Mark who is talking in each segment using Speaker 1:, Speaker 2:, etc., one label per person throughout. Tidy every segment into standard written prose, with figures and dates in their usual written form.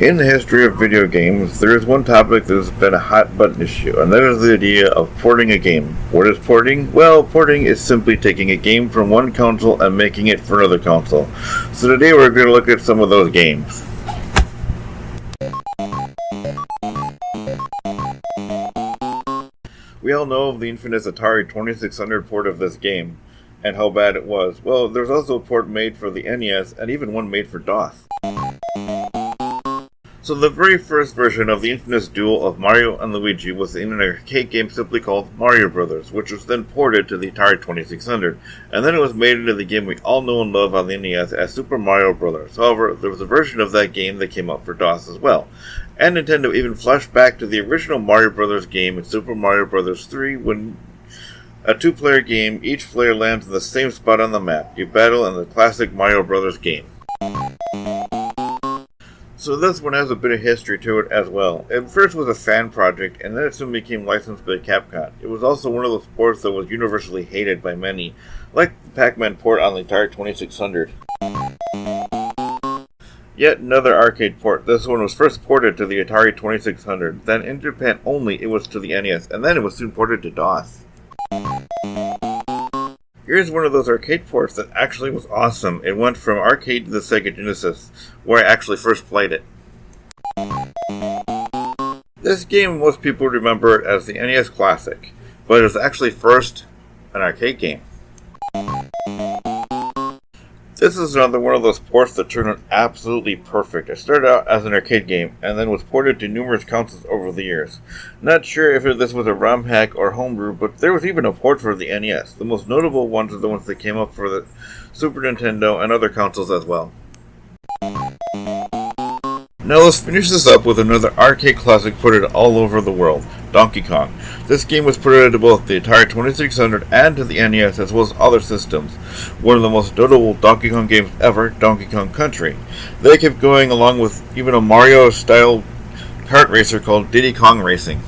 Speaker 1: In the history of video games, there is one topic that has been a hot button issue, and that is the idea of porting a game. What is porting? Well, porting is simply taking a game from one console and making it for another console. So today we're going to look at some of those games. We all know of the infamous Atari 2600 port of this game, and how bad it was. Well, there's also a port made for the NES, and even one made for DOS. So the very first version of the infamous duel of Mario and Luigi was in an arcade game simply called Mario Brothers, which was then ported to the Atari 2600, and then it was made into the game we all know and love on the NES as Super Mario Brothers. However, there was a version of that game that came out for DOS as well, and Nintendo even flashed back to the original Mario Brothers game in Super Mario Brothers 3 when a two-player game, each player lands in the same spot on the map. You battle in the classic Mario Brothers game. So this one has a bit of history to it as well. It first was a fan project, and then it soon became licensed by Capcom. It was also one of those ports that was universally hated by many, like the Pac-Man port on the Atari 2600. Yet another arcade port. This one was first ported to the Atari 2600, then in Japan only it was to the NES, and then it was soon ported to DOS. Here's one of those arcade ports that actually was awesome. It went from arcade to the Sega Genesis, where I actually first played it. This game, most people remember it as the NES Classic, but it was actually first an arcade game. This is another one of those ports that turned out absolutely perfect. It started out as an arcade game, and then was ported to numerous consoles over the years. Not sure if this was a ROM hack or homebrew, but there was even a port for the NES. The most notable ones are the ones that came up for the Super Nintendo and other consoles as well. Now let's finish this up with another arcade classic ported all over the world, Donkey Kong. This game was ported to both the Atari 2600 and to the NES as well as other systems. One of the most notable Donkey Kong games ever, Donkey Kong Country. They kept going along with even a Mario-style kart racer called Diddy Kong Racing.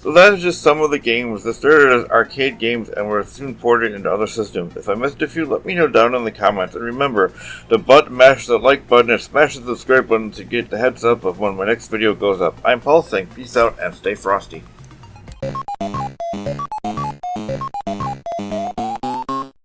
Speaker 1: So that is just some of the games that started as arcade games and were soon ported into other systems. If I missed a few, let me know down in the comments. And remember to mash the like button and smash the subscribe button to get the heads up of when my next video goes up. I'm Paul saying peace out and stay frosty.